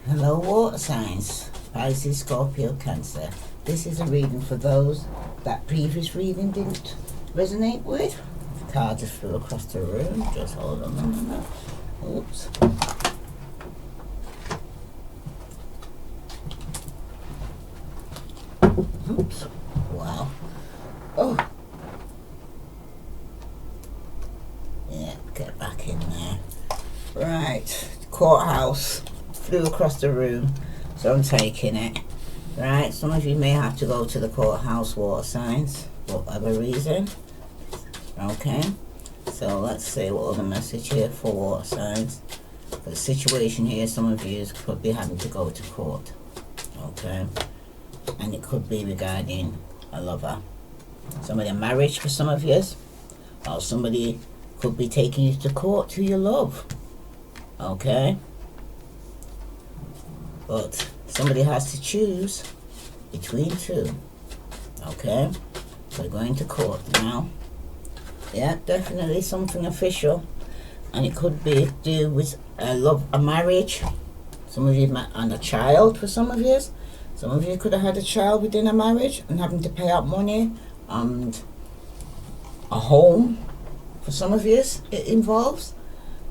Hello, water signs, Pisces, Scorpio, Cancer. This is a reading for those that previous reading didn't resonate with. The card just flew across the room. Just hold on a minute. Oops. Oops. Wow. Oh. Yeah, get back in there. Right. Courthouse. Flew across the room, so I'm taking it. Right, some of you may have to go to the courthouse, water signs, for whatever reason. Okay, so let's see what other message here for water signs. The situation here, some of you could be having to go to court. Okay, and it could be regarding a lover. Somebody in marriage for some of you, or somebody could be taking you to court to your love. Okay. But somebody has to choose between two. Okay? We're going to court now. Yeah, definitely something official. And it could be to do with a marriage. Some of you and a child for some of you. Some of you could have had a child within a marriage and having to pay out money and a home. For some of you it involves.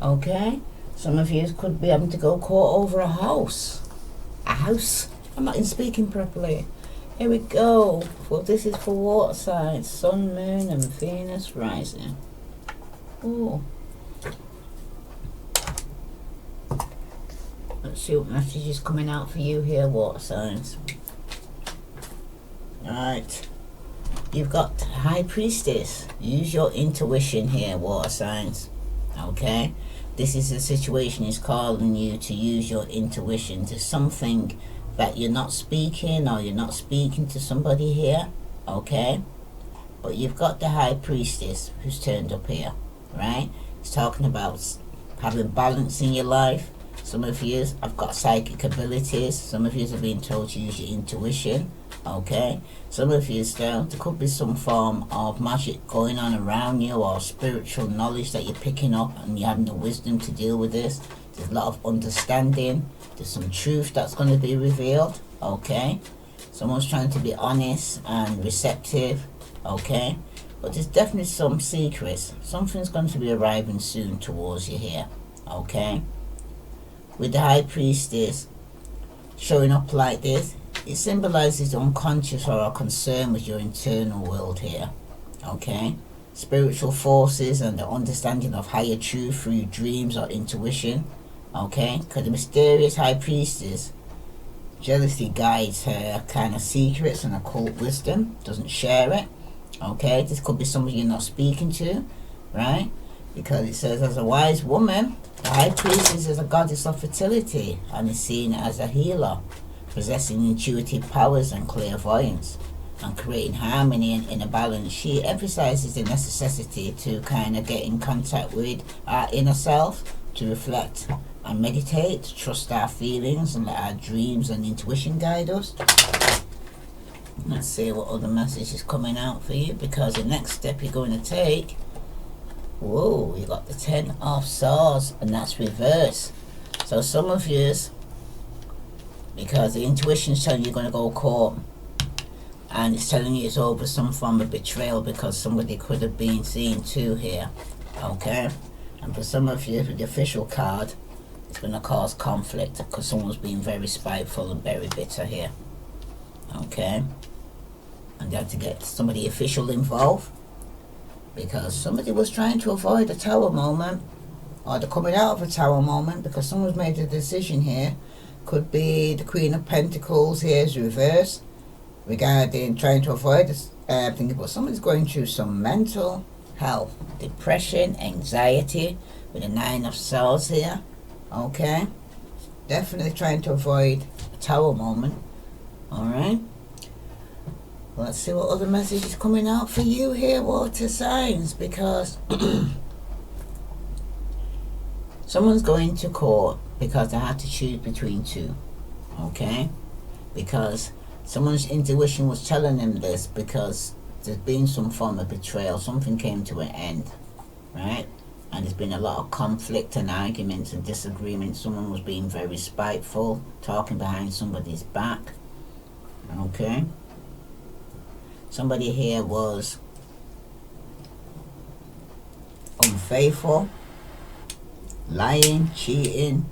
Okay? Some of you could be having to go court over a house. A house. I'm not even speaking properly. Here we go. Well, this is for water signs. Sun, Moon, and Venus rising. Oh. Let's see what message is coming out for you here, water signs. Alright. You've got High Priestess. Use your intuition here, water signs. Okay? This is a situation is calling you to use your intuition to something that you're not speaking, or you're not speaking to somebody here, okay? But you've got the High Priestess who's turned up here, right? It's talking about having balance in your life. Some of you have got psychic abilities. Some of you have been told to use your intuition, okay? Some of you there could be some form of magic going on around you, or spiritual knowledge that you're picking up and you're having the wisdom to deal with this. There's a lot of understanding. There's some truth that's going to be revealed, okay? Someone's trying to be honest and receptive, okay? But there's definitely some secrets. Something's going to be arriving soon towards you here, okay? With the High Priestess showing up like this, it symbolizes unconscious or a concern with your internal world here, okay? Spiritual forces and the understanding of higher truth through dreams or intuition, okay? Because the mysterious High Priestess jealously guides her kind of secrets and occult wisdom, doesn't share it, okay? This could be somebody you're not speaking to, right? Because it says, as a wise woman, the High Priestess is a goddess of fertility and is seen as a healer, possessing intuitive powers and clairvoyance, and creating harmony and inner balance. She emphasizes the necessity to kind of get in contact with our inner self, to reflect and meditate, to trust our feelings and let our dreams and intuition guide us. Let's see what other message is coming out for you, because the next step you're going to take, whoa, you got the 10 of Swords, and that's reverse. So some of you, because the intuition is telling you you're going to go court, and it's telling you it's over some form of betrayal, because somebody could have been seen too here, okay? And for some of you, with the official card, it's going to cause conflict because someone's being very spiteful and very bitter here, okay? And you have to get somebody official involved, because somebody was trying to avoid a tower moment, or the coming out of a tower moment, because someone's made a decision here. Could be the Queen of Pentacles here is reverse, regarding trying to avoid this thing, but someone's going through some mental health, depression, anxiety, with the 9 of Swords here, okay? Definitely trying to avoid a tower moment, alright? Let's see what other message is coming out for you here, water signs, because someone's going to court because they had to choose between two, okay? Because someone's intuition was telling them this, because there's been some form of betrayal, something came to an end, right? and there's been a lot of conflict and arguments and disagreements. Someone was being very spiteful, talking behind somebody's back. Okay, somebody here was unfaithful, lying, cheating,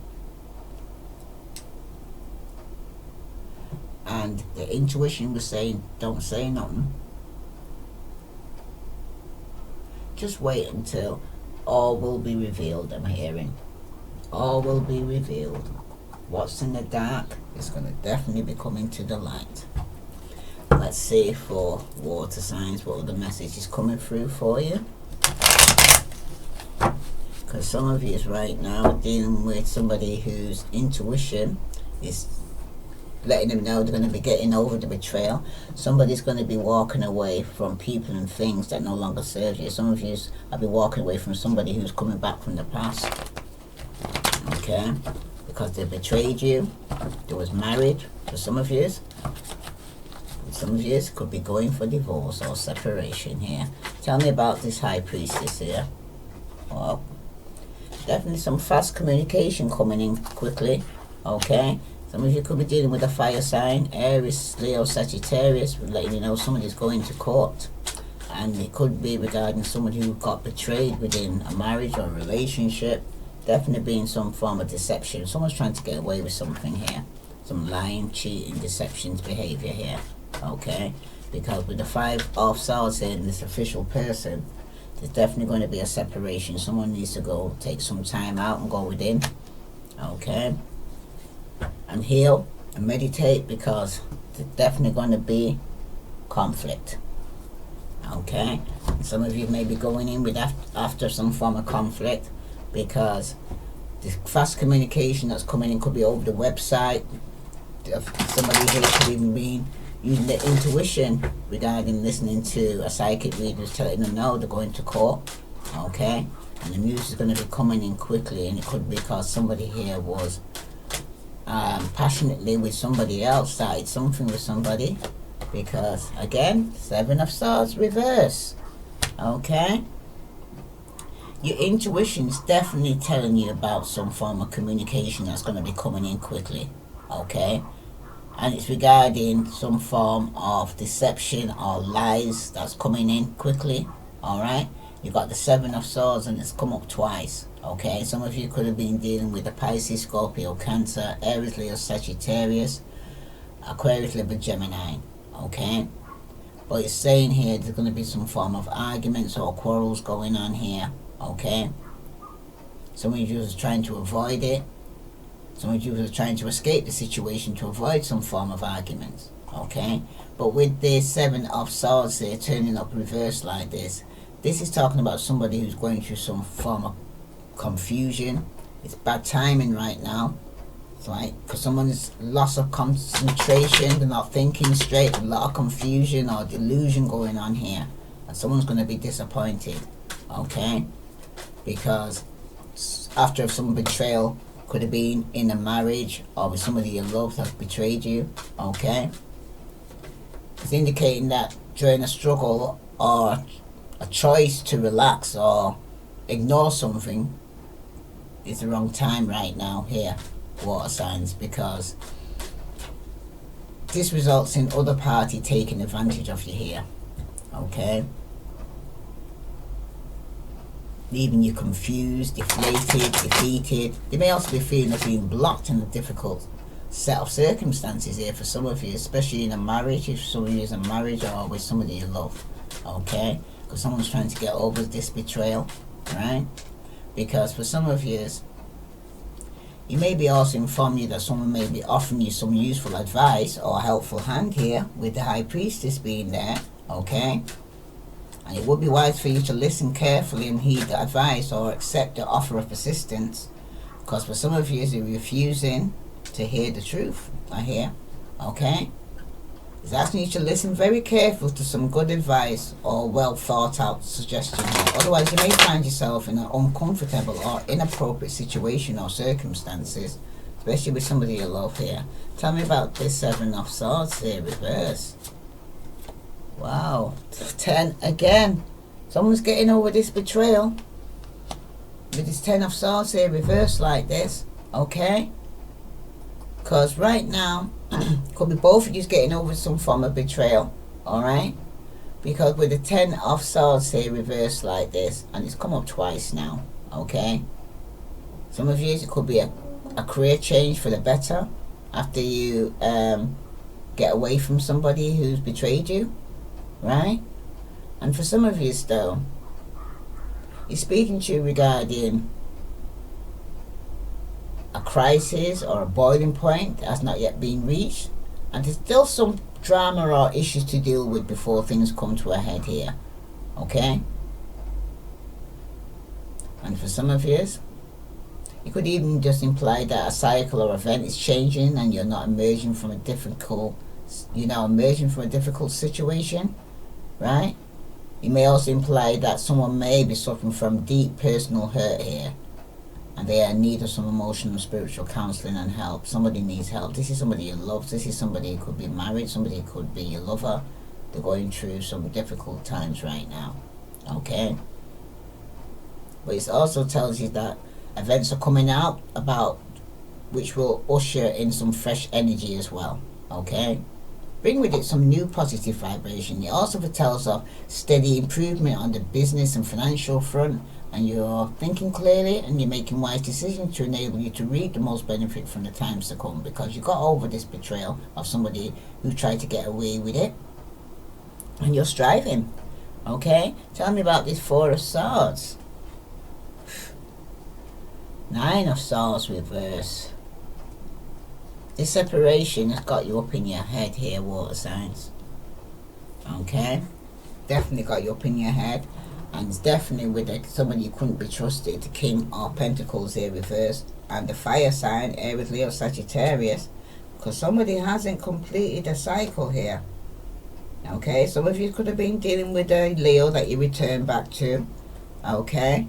and the intuition was saying, don't say nothing. Just wait until all will be revealed. I'm hearing all will be revealed. What's in the dark is going to definitely be coming to the light. Let's see for water signs what other message is coming through for you, because some of you is right now dealing with somebody whose intuition is letting them know they're going to be getting over the betrayal. Somebody's going to be walking away from people and things that no longer serve you. Some of you have been walking away from somebody who's coming back from the past. Okay, because they betrayed you. They was married for some of you. Some of you could be going for divorce or separation here. Tell me about this high priestess here. Well, definitely some fast communication coming in quickly. Okay, some of you could be dealing with a fire sign, Aries, Leo, Sagittarius, letting you know somebody's going to court. And it could be regarding somebody who got betrayed within a marriage or a relationship. Definitely being some form of deception. Someone's trying to get away with something here. Some lying, cheating, deceptions behavior here. Okay, because with the 5 of Swords in this official person, there's definitely going to be a separation. Someone needs to go take some time out and go within. Okay, and heal and meditate, because there's definitely going to be conflict. Okay, and some of you may be going in with after some form of conflict, because the fast communication that's coming in could be over the website. Somebody here could even be using their intuition regarding listening to a psychic reader who's telling them no, they're going to court. Okay, and the news is going to be coming in quickly, and it could be because somebody here was passionately with somebody else, started something with somebody, because again, 7 of Swords reverse. Okay, your intuition's definitely telling you about some form of communication that's going to be coming in quickly. Okay, and it's regarding some form of deception or lies that's coming in quickly. All right, you got the 7 of Swords and it's come up twice. Okay, some of you could have been dealing with a Pisces, Scorpio, Cancer, Aries, Leo, Sagittarius, Aquarius, Libra, Gemini. Okay, but it's saying here there's going to be some form of arguments or quarrels going on here. Okay, some of you are trying to avoid it. Some of you are trying to escape the situation to avoid some form of arguments. Okay, but with the 7 of Swords here turning up reversed like this, this is talking about somebody who's going through some form of confusion. It's bad timing right now. It's like for someone's loss of concentration, they're not thinking straight, a lot of confusion or delusion going on here, and someone's going to be disappointed. Okay, because after some betrayal, could have been in a marriage or with somebody you love that betrayed you. Okay, it's indicating that during a struggle or a choice to relax or ignore something is the wrong time right now here, water signs, because this results in other party taking advantage of you here. Okay, leaving you confused, deflated, defeated. They may also be feeling of being blocked in a difficult set of circumstances here for some of you, especially in a marriage, if some of you is in a marriage or with somebody you love. Okay, because someone's trying to get over this betrayal, right? Because for some of you, you may be also informing you that someone may be offering you some useful advice or helpful hand here, with the High Priestess being there. Okay, and it would be wise for you to listen carefully and heed the advice or accept the offer of assistance, because for some of you, you're refusing to hear the truth. I hear. Okay, it's asking you to listen very carefully to some good advice or well thought out suggestion. Otherwise, you may find yourself in an uncomfortable or inappropriate situation or circumstances, especially with somebody you love here. Tell me about this 7 of Swords here, reverse. Wow, 10 again. Someone's getting over this betrayal. with this Ten of Swords here reversed like this, okay? Because right now, could be both of you getting over some form of betrayal, alright? Because with the Ten of Swords here reversed like this, and it's come up twice now, okay? Some of you, it could be a career change for the better after you get away from somebody who's betrayed you, right? And for some of you though, he's speaking to you regarding a crisis or a boiling point that has not yet been reached, and there's still some drama or issues to deal with before things come to a head here, okay? And for some of you, it could even just imply that a cycle or event is changing and you're not emerging from a difficult, emerging from a difficult situation, right? It may also imply that someone may be suffering from deep personal hurt here, and they are in need of some emotional and spiritual counseling and help. Somebody needs help. This is somebody you love. This is somebody who could be married. Somebody could be your lover. They're going through some difficult times right now, okay? But it also tells you that events are coming out about which will usher in some fresh energy as well, okay? Bring with it some new positive vibration. It also foretells of steady improvement on the business and financial front, and you're thinking clearly and you're making wise decisions to enable you to reap the most benefit from the times to come, because you got over this betrayal of somebody who tried to get away with it, and you're striving, okay? Tell me about this Four of Swords. Nine of Swords reverse. This separation has got you up in your head here, water signs. Okay? Definitely got you up in your head. And it's definitely with somebody you couldn't be trusted. The King of Pentacles here reversed. And the fire sign, Aries, Leo, Sagittarius. Because somebody hasn't completed a cycle here. Okay? Some of you could have been dealing with a Leo that you return back to. Okay?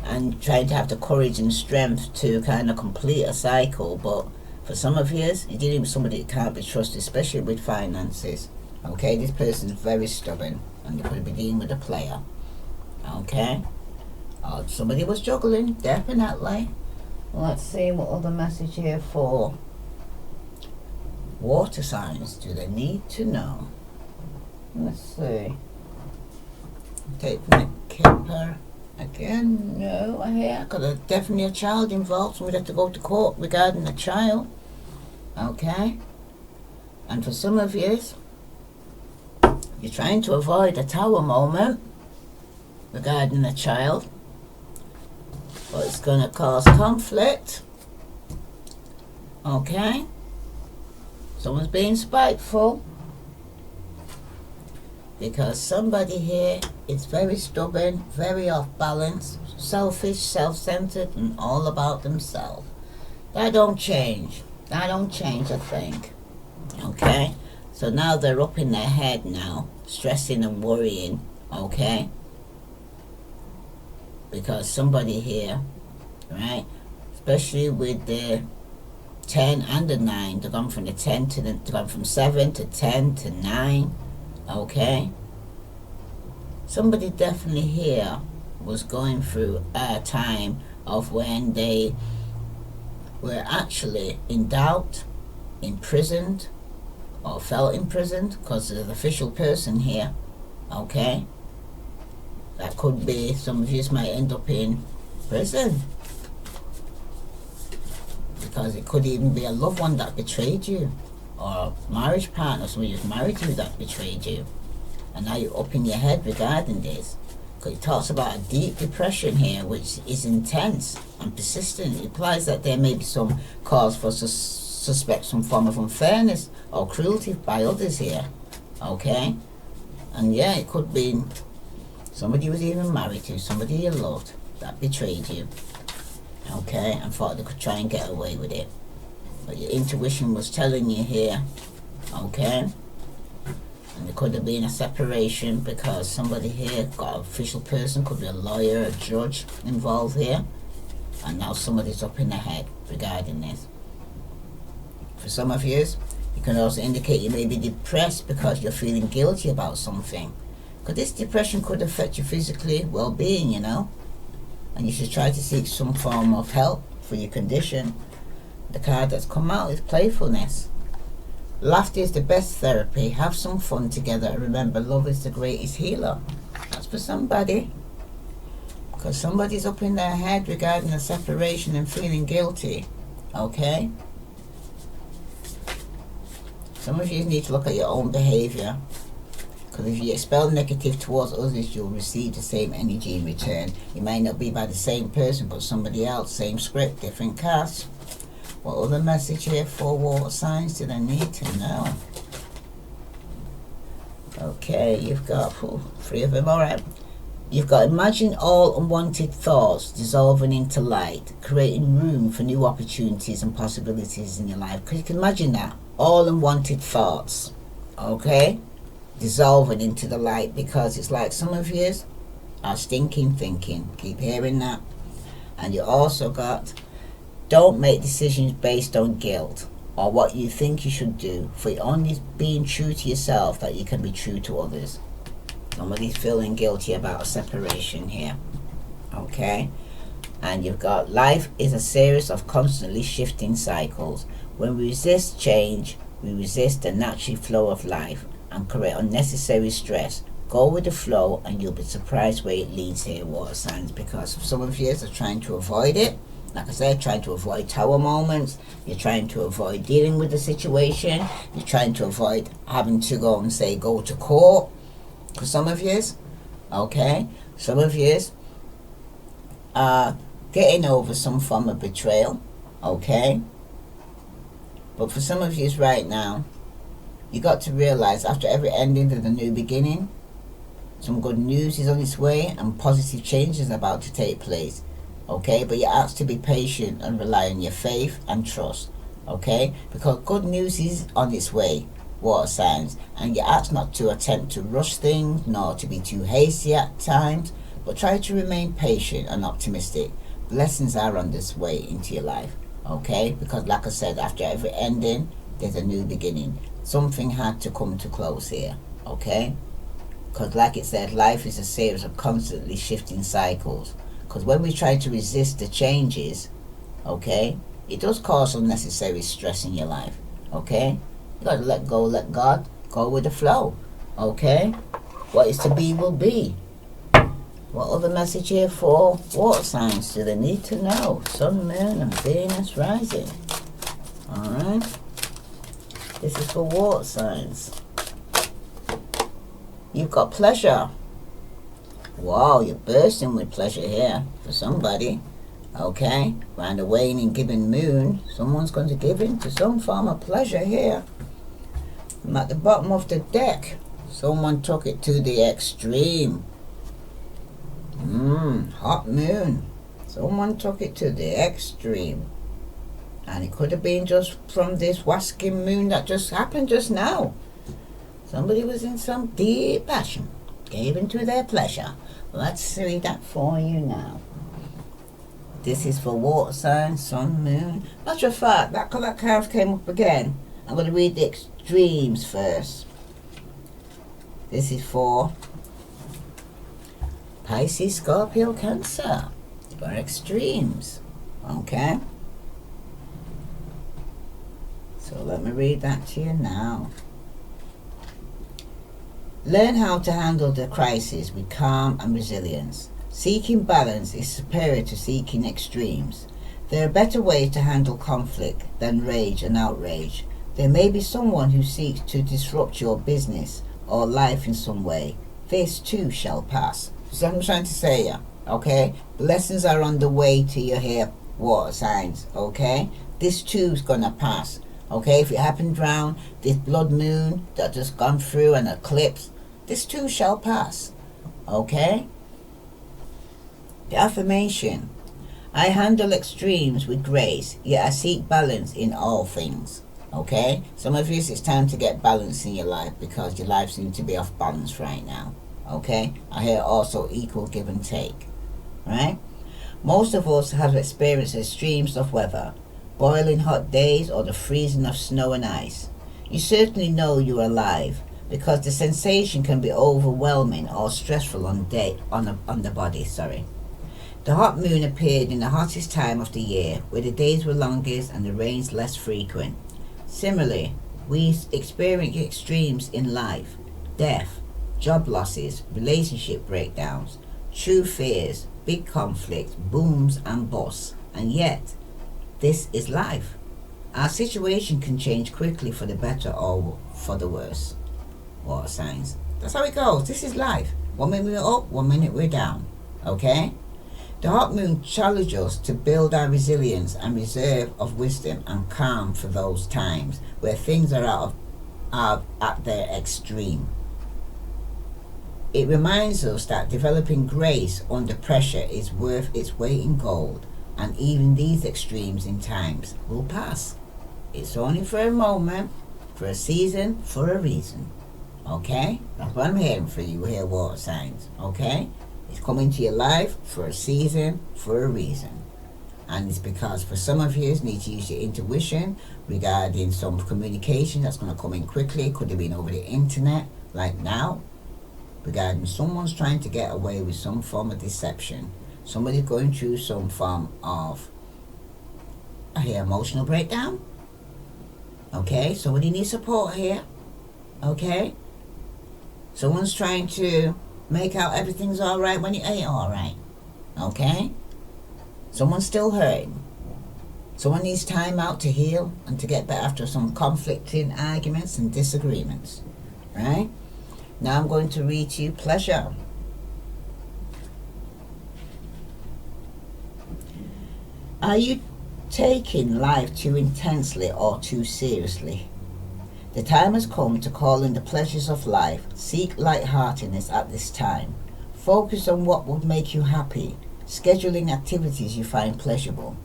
And trying to have the courage and strength to kind of complete a cycle. But for some of you, you're dealing with somebody that can't be trusted, especially with finances. Okay, this person's very stubborn, and you could be dealing with a player. Okay, somebody was juggling, definitely. Let's see what other message here for water signs do they need to know. Let's see. Take from the Kipper. Again, no, I got definitely a child involved, so we'd have to go to court regarding the child. Okay? And for some of you, you're trying to avoid a tower moment regarding the child, but it's going to cause conflict. Okay? Someone's being spiteful, because somebody here is very stubborn, very off balance, selfish, self-centered, and all about themselves. That don't change. That don't change a thing. Okay? So now they're up in their head now, stressing and worrying. Okay? Because somebody here, right, especially with the 10 and the 9, they've gone from the 10 to the, they've gone from 7 to 10 to 9. Okay, somebody definitely here was going through a time of when they were actually in doubt, imprisoned, or felt imprisoned, because there's an official person here. Okay, that could be, some of you might end up in prison, because it could even be a loved one that betrayed you, or a marriage partner, somebody who's married you that betrayed you, and now you're up in your head regarding this, because it talks about a deep depression here, which is intense and persistent. It implies that there may be some cause for suspect some form of unfairness or cruelty by others here. Okay, and yeah, it could be somebody you was even married to, somebody you loved that betrayed you. Okay, and thought they could try and get away with it. But your intuition was telling you here, okay? And there could have been a separation because somebody here got an official person, could be a lawyer, a judge involved here. And now somebody's up in the head regarding this. For some of you, it can also indicate you may be depressed because you're feeling guilty about something. Because this depression could affect your physically well-being, you know? and you should try to seek some form of help for your condition. The card that's come out is playfulness. Laughter is the best therapy. Have some fun together, and remember, love is the greatest healer. That's for somebody, because somebody's up in their head regarding a separation and feeling guilty. Okay? Some of you need to look at your own behavior, because if you expel negative towards others, you'll receive the same energy in return. It might not be by the same person, but somebody else, same script, different cast. What other message here for water signs do they need to know? Okay, you've got 3 of them, alright. You've got imagine all unwanted thoughts dissolving into light, creating room for new opportunities and possibilities in your life. Because you can imagine that, all unwanted thoughts, okay, dissolving into the light, because it's like some of you are stinking thinking. Keep hearing that. And you also got, don't make decisions based on guilt or what you think you should do, for you're only being true to yourself that you can be true to others. Somebody's feeling guilty about a separation here. Okay? And you've got, life is a series of constantly shifting cycles. When we resist change, we resist the natural flow of life and create unnecessary stress. Go with the flow and you'll be surprised where it leads here, water signs, because some of you are trying to avoid it. Like I said, trying to avoid tower moments. You're trying to avoid dealing with the situation. You're trying to avoid having to go and say, go to court. For some of you, okay? Some of you are getting over some form of betrayal, okay? But for some of you right now, you got to realize after every ending there's a new beginning. Some good news is on its way and positive change is about to take place. Okay, but you're asked to be patient and rely on your faith and trust. Okay, because good news is on its way, water signs, and you're asked not to attempt to rush things nor to be too hasty at times, but try to remain patient and optimistic. Blessings are on this way into your life. Okay, because like I said, after every ending there's a new beginning. Something had to come to close here. Okay, because like it said, life is a series of constantly shifting cycles. Because when we try to resist the changes, okay, it does cause unnecessary stress in your life. Okay, you got to let go, let God, go with the flow. Okay, what is to be will be. What other message here for water signs do they need to know? Sun, Moon and Venus rising. Alright, this is for water signs. You've got pleasure. Wow, you're bursting with pleasure here for somebody. Okay, around the waning giving moon, someone's going to give in to some form of pleasure here. I'm at the bottom of the deck. Someone took it to the extreme. Hot moon. Someone took it to the extreme. And it could have been just from this wasking moon that just happened just now. Somebody was in some deep passion, gave into their pleasure. Let's read that for you now. This is for water signs, sun, moon. Matter of fact, that card came up again. I'm going to read the extremes first. This is for Pisces, Scorpio, Cancer. For extremes. Okay? So let me read that to you now. Learn how to handle the crisis with calm and resilience. Seeking balance is superior to seeking extremes. There are better ways to handle conflict than rage and outrage. There may be someone who seeks to disrupt your business or life in some way. This too shall pass. So I'm trying to say here, okay? Blessings are on the way to your here, water signs, okay? This too is gonna pass. Okay, if it happened around this blood moon that just gone through an eclipse, this too shall pass. Okay? The affirmation. I handle extremes with grace, yet I seek balance in all things. Okay? Some of you, it's time to get balance in your life because your life seems to be off balance right now. Okay? I hear also equal give and take. Right? Most of us have experienced extremes of weather. Boiling hot days or the freezing of snow and ice. You certainly know you're alive because the sensation can be overwhelming or stressful on the body. The hot moon appeared in the hottest time of the year, where the days were longest and the rains less frequent. Similarly, we experience extremes in life: death, job losses, relationship breakdowns, true fears, big conflicts, booms and busts. And yet, this is life. Our situation can change quickly for the better or for the worse. Water signs. That's how it goes. This is life. 1 minute we're up, 1 minute we're down. Okay? The hot moon challenges us to build our resilience and reserve of wisdom and calm for those times where things are at their extreme. It reminds us that developing grace under pressure is worth its weight in gold, and even these extremes in times will pass. It's only for a moment, for a season, for a reason. Okay? That's what I'm hearing for you here, water signs. Okay? It's coming to your life for a season, for a reason. And it's because for some of you need to use your intuition regarding some communication that's going to come in quickly. Could have been over the internet, like now, regarding someone's trying to get away with some form of deception. Somebody's going through some form of emotional breakdown. Okay, somebody needs support here. Okay, someone's trying to make out everything's all right when it ain't all right. Okay, someone's still hurting. Someone needs time out to heal and to get better after some conflicting arguments and disagreements. Right? Now I'm going to read to you pleasure. Are you taking life too intensely or too seriously? The time has come to call in the pleasures of life. Seek lightheartedness at this time. Focus on what would make you happy. Scheduling activities you find pleasurable.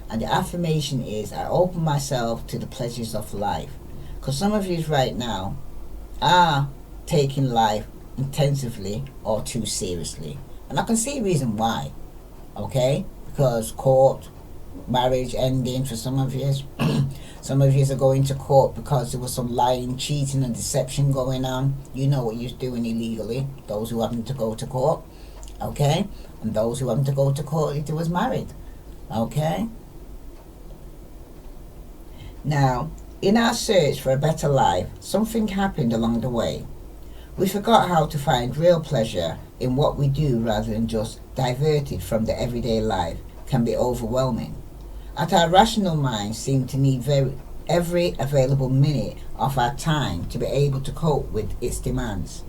And the affirmation is, I open myself to the pleasures of life. Because some of you right now are taking life intensively or too seriously. And I can see a reason why. Okay? Because court, marriage ending for some of you. Some of you are going to court because there was some lying, cheating and deception going on. You know what you're doing illegally. Those who happen to go to court. Okay? And those who happen to go to court if they was married. Okay? Now, in our search for a better life, something happened along the way. We forgot how to find real pleasure in what we do rather than just diverted from the everyday life can be overwhelming. At our rational minds seem to need every available minute of our time to be able to cope with its demands.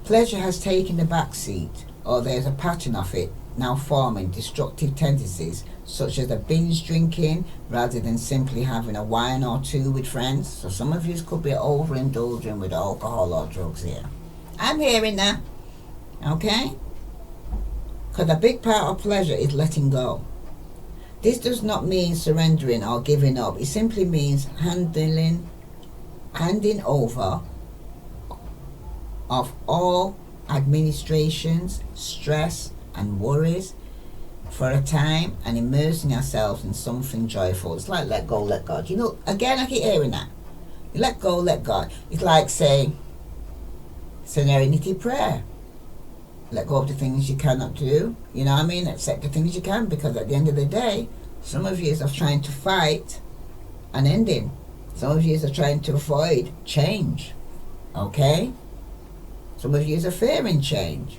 Pleasure has taken the back seat, or there's a pattern of it now forming destructive tendencies such as a binge drinking rather than simply having a wine or two with friends. So some of you could be overindulging with alcohol or drugs here. I'm hearing that. Okay? Because a big part of pleasure is letting go. This does not mean surrendering or giving up. It simply means handing over of all administrations, stress and worries for a time and immersing ourselves in something joyful. It's like let go, let God. You know, again, I keep hearing that. You let go, let God. It's like saying serenity prayer. Let go of the things you cannot do. You know what I mean? Accept the things you can, because at the end of the day, some of you are trying to fight an ending. Some of you are trying to avoid change. Okay? Some of you are fearing change.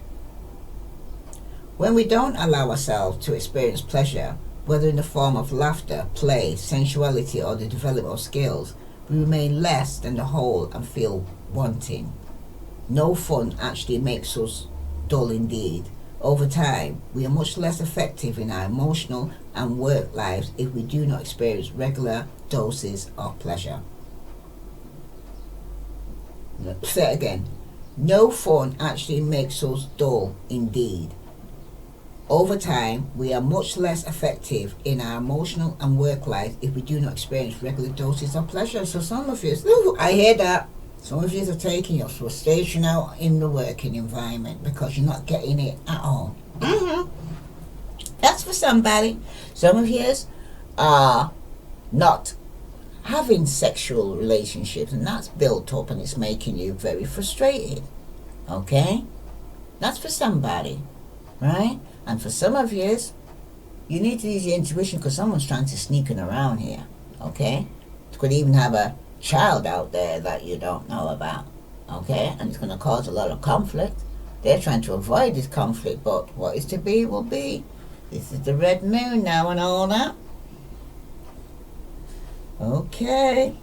When we don't allow ourselves to experience pleasure, whether in the form of laughter, play, sensuality, or the development of skills, we remain less than the whole and feel wanting. No fun actually makes us dull indeed. Over time, we are much less effective in our emotional and work lives if we do not experience regular doses of pleasure. Say it again. No fun actually makes us dull indeed. Over time, we are much less effective in our emotional and work life if we do not experience regular doses of pleasure. So some of you, I hear that. Some of you are taking your frustration out in the working environment because you're not getting it at all. That's for somebody. Some of you are not having sexual relationships, and that's built up and it's making you very frustrated. Okay? That's for somebody. Right? And for some of you, You need to use your intuition because someone's trying to sneak in around here. Okay? You could even have a child out there that you don't know about. Okay? And it's going to cause a lot of conflict. They're trying to avoid this conflict, but what is to be will be. This is the red moon now and all that. Okay.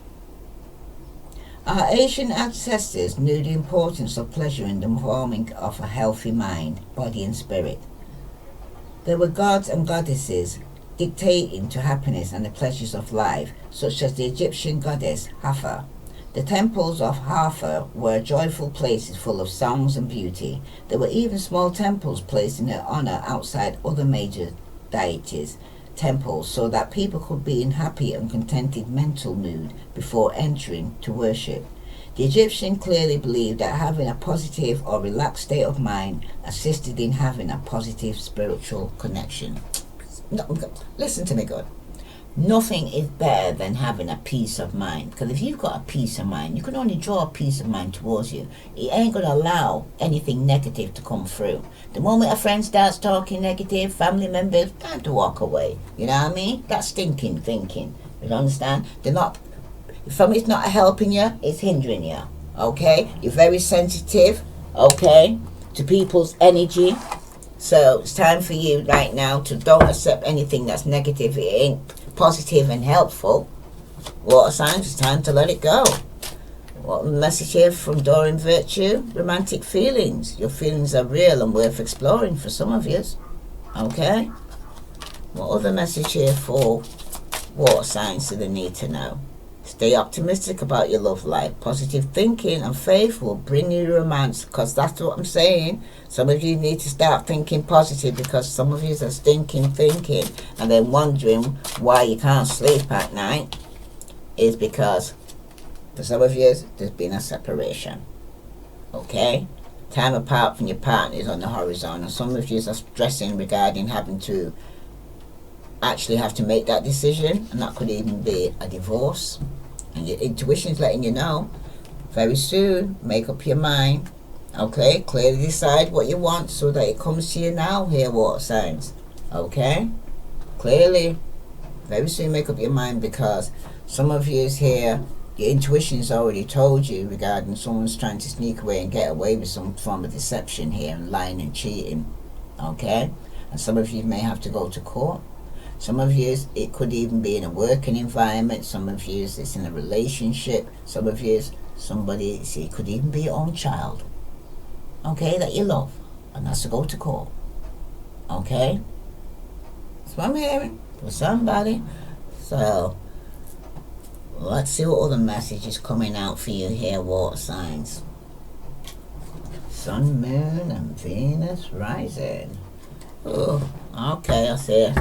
Our ancient ancestors knew the importance of pleasure in the forming of a healthy mind, body and spirit. There were gods and goddesses dictating to happiness and the pleasures of life, such as the Egyptian goddess Hathor. The temples of Hathor were joyful places full of songs and beauty. There were even small temples placed in her honor outside other major deities' temples so that people could be in happy and contented mental mood before entering to worship. The Egyptian clearly believed that having a positive or relaxed state of mind assisted in having a positive spiritual connection. No, listen to me good. Nothing is better than having a peace of mind, because if you've got a peace of mind, you can only draw a peace of mind towards you. It ain't going to allow anything negative to come through. The moment a friend starts talking negative, family members, time to walk away. You know what I mean? That's stinking thinking. You understand? They're not, if somebody's not helping you, it's hindering you. Okay? You're very sensitive, okay, to people's energy. So it's time for you right now to don't accept anything that's negative. It ain't positive and helpful. Water signs, it's time to let it go. What message here from Doreen Virtue? Romantic feelings. Your feelings are real and worth exploring for some of you. Okay? What other message here for water signs do they need to know? Stay optimistic about your love life. Positive thinking and faith will bring you romance, because that's what I'm saying. Some of you need to start thinking positive, because some of you are stinking thinking and then wondering why you can't sleep at night. Is because for some of you there's been a separation. Okay? Time apart from your partner is on the horizon, and some of you are stressing regarding having to actually have to make that decision, and that could even be a divorce. And your intuition is letting you know very soon. Make up your mind. Okay, clearly decide what you want so that it comes to you now here, water signs. Okay, clearly very soon make up your mind, because some of you is here, your intuition has already told you regarding someone's trying to sneak away and get away with some form of deception here and lying and cheating. Okay, and some of you may have to go to court. Some of you, it could even be in a working environment. Some of you, it's in a relationship. Some of you, somebody, it could even be your own child. Okay, that you love, and has to go to court. Okay? That's what I'm hearing for somebody. So, let's see what other message is coming out for you here, water signs. Sun, Moon, and Venus rising. Oh, okay, I see it.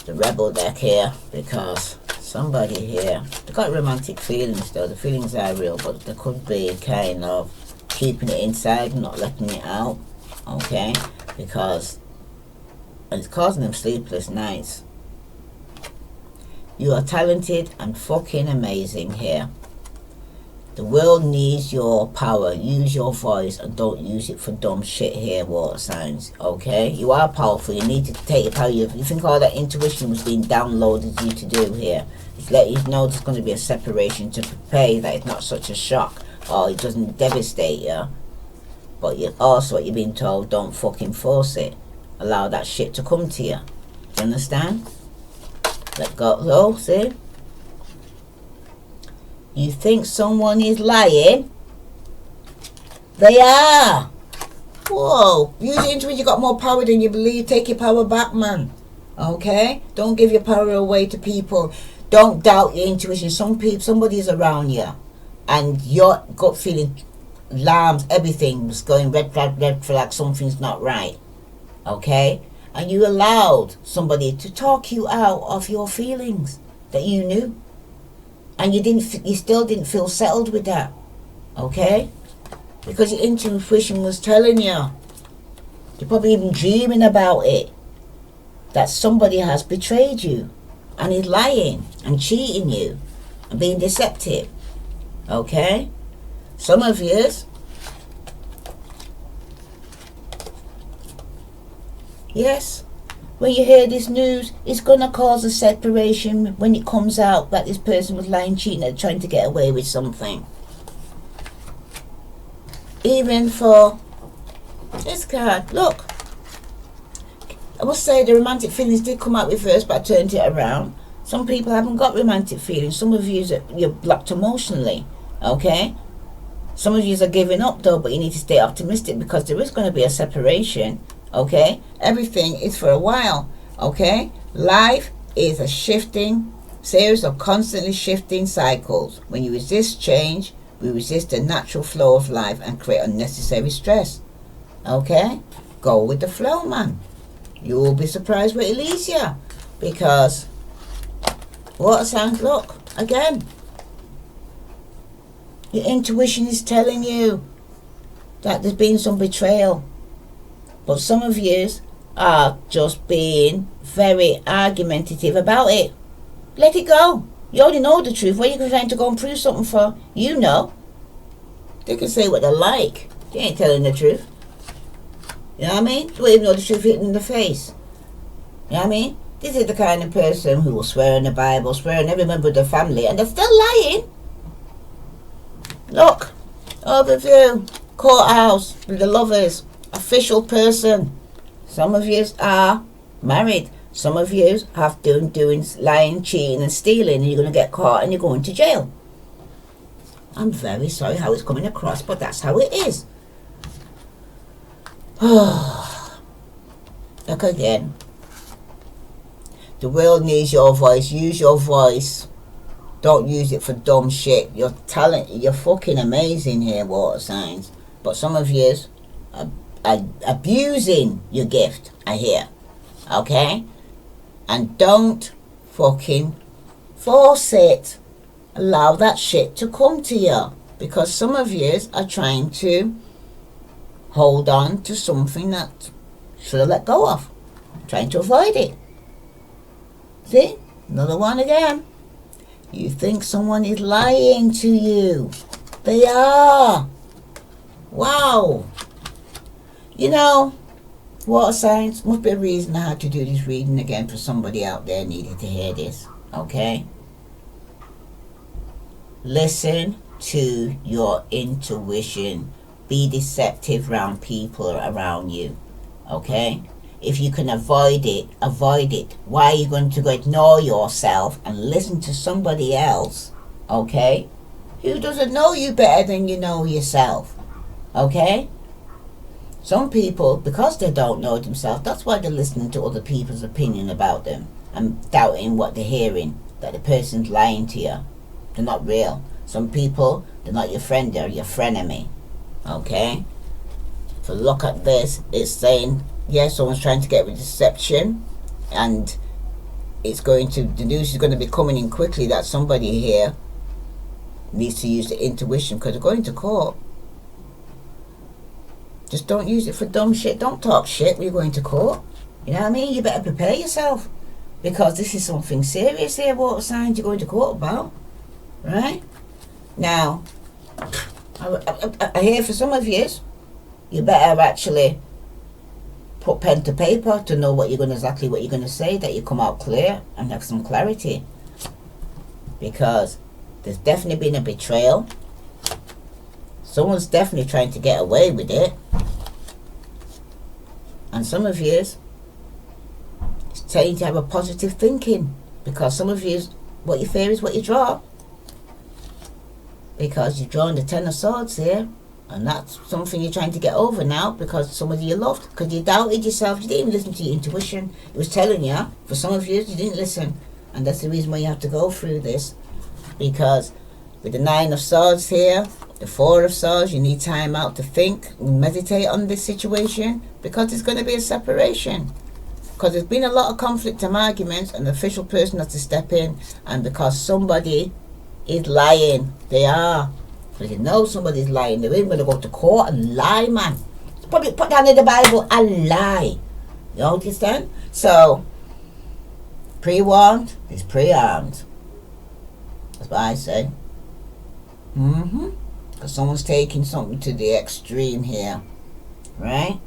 The rebel deck here, because somebody here, they got romantic feelings though. The feelings are real, but they could be kind of keeping it inside and not letting it out. Okay, because and it's causing them sleepless nights. You are talented and fucking amazing here. The world needs your power. Use your voice and don't use it for dumb shit here, water signs. Okay? You are powerful. You need to take your power. You think all that intuition was being downloaded you to do here. It's let you know there's going to be a separation, to prepare that it's not such a shock or it doesn't devastate you. But you also, what you're being told, don't fucking force it. Allow that shit to come to you. Do you understand? Let go. See? You think someone is lying? They are. Whoa. Use your intuition. You got more power than you believe. Take your power back, man. Okay? Don't give your power away to people. Don't doubt your intuition. Somebody's around you, and your gut feeling, alarms, everything's going red flag, something's not right. Okay? And you allowed somebody to talk you out of your feelings that you knew. And you still didn't feel settled with that. Okay? Because your intuition was telling you. You're probably even dreaming about it. That somebody has betrayed you. And is lying and cheating you. And being deceptive. Okay? Some of you. Yes. when you hear this news, it's going to cause a separation when it comes out that this person was lying, cheating, and trying to get away with something. Even for this card, look, I must say the romantic feelings did come out reverse, but I turned it around. Some people haven't got romantic feelings. Some of you, you're blocked emotionally, okay? Some of you are giving up though, but you need to stay optimistic because there is going to be a separation, okay? Everything is for a while, okay? Life is a shifting series of constantly shifting cycles. When you resist change, we resist the natural flow of life and create unnecessary stress, okay? Go with the flow, man. You will be surprised where it leads you, because water signs, look, again, your intuition is telling you that there's been some betrayal, but some of you are just being very argumentative about it. Let it go. You already know the truth. What are you trying to go and prove something for? You know. They can say what they like. They ain't telling the truth. You know what I mean? They don't even know the truth hitting in the face. You know what I mean? This is the kind of person who will swear in the Bible, swear on every member of the family, and they're still lying. Look, overview, courthouse, with the lovers, official person. Some of you are married. Some of you have doing lying, cheating, and stealing, and you're going to get caught and you're going to jail. I'm very sorry how it's coming across, but that's how it is. Look again. The world needs your voice. Use your voice. Don't use it for dumb shit. Your talent, you're fucking amazing here, water signs. But some of you are abusing your gift, I hear. Okay? And don't fucking force it. Allow that shit to come to you. Because some of you are trying to hold on to something that should have let go of. Trying to avoid it. See? Another one again. You think someone is lying to you. They are. Wow. You know, water signs, must be a reason I had to do this reading again for somebody out there needing to hear this. Okay? Listen to your intuition. Be deceptive around people around you. Okay? If you can avoid it, avoid it. Why are you going to go ignore yourself and listen to somebody else, okay, who doesn't know you better than you know yourself, okay? Some people, because they don't know themselves, that's why they're listening to other people's opinion about them and doubting what they're hearing, that the person's lying to you. They're not real. Some people, they're not your friend, they're your frenemy, okay? So look at this, it's saying, yes, someone's trying to get with deception, and it's going to, the news is going to be coming in quickly that somebody here needs to use the intuition because they're going to court. Just don't use it for dumb shit. Don't talk shit when you're going to court. You know what I mean? You better prepare yourself, because this is something serious here, water signs, you're going to court about. Right? Now, I hear for some of you, you better actually put pen to paper to know what you're going to, exactly what you're going to say, that you come out clear and have some clarity, because there's definitely been a betrayal. Someone's definitely trying to get away with it, and some of you, it's telling you to have a positive thinking, because some of you, what you fear is what you draw, because you've drawn the Ten of Swords here. And that's something you're trying to get over now, because somebody you loved, because you doubted yourself, you didn't even listen to your intuition. It was telling you. For some of you, you didn't listen. And that's the reason why you have to go through this. Because with the Nine of Swords here, the Four of Swords, you need time out to think and meditate on this situation, because there's going to be a separation. Because there's been a lot of conflict and arguments, and the official person has to step in, and because somebody is lying. They are. Because you know somebody's lying, they're even going to go to court and lie, man. Probably put down in the Bible and lie. You understand? So, pre-warned is pre-armed. That's what I say. Because someone's taking something to the extreme here. Right?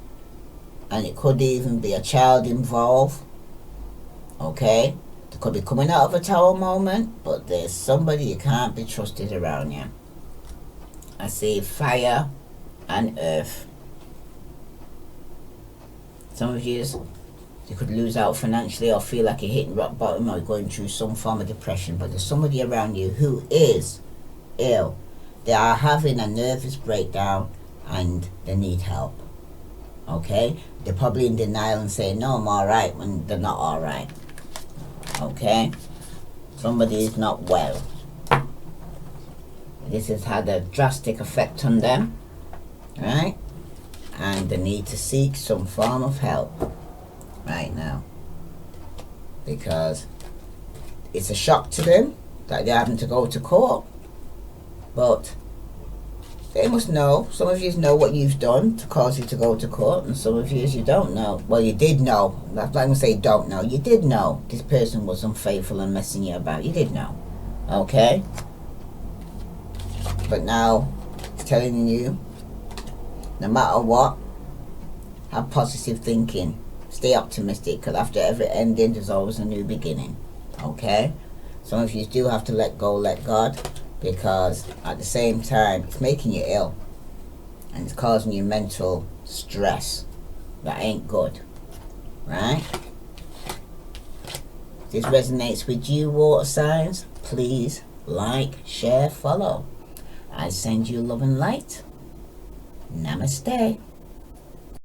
And it could even be a child involved. Okay? They could be coming out of a tower moment, but there's somebody you can't be trusted around you. I see fire and earth. Some of you could lose out financially or feel like you're hitting rock bottom or going through some form of depression, but there's somebody around you who is ill. They are having a nervous breakdown and they need help. Okay? They're probably in denial and saying, no, I'm alright, when they're not alright. Okay? Somebody is not well. This has had a drastic effect on them. Right? And they need to seek some form of help right now. Because it's a shock to them that they're having to go to court. But they must know. Some of you know what you've done to cause you to go to court, and some of you don't know. Well, you did know. I'm not going to say don't know. You did know this person was unfaithful and messing you about. You did know. Okay? But now, it's telling you, no matter what, have positive thinking. Stay optimistic, because after every ending, there's always a new beginning. Okay? Some of you do have to let go, let God, because at the same time, it's making you ill. And it's causing you mental stress. That ain't good. Right? If this resonates with you, water signs, please like, share, follow. I send you love and light. Namaste.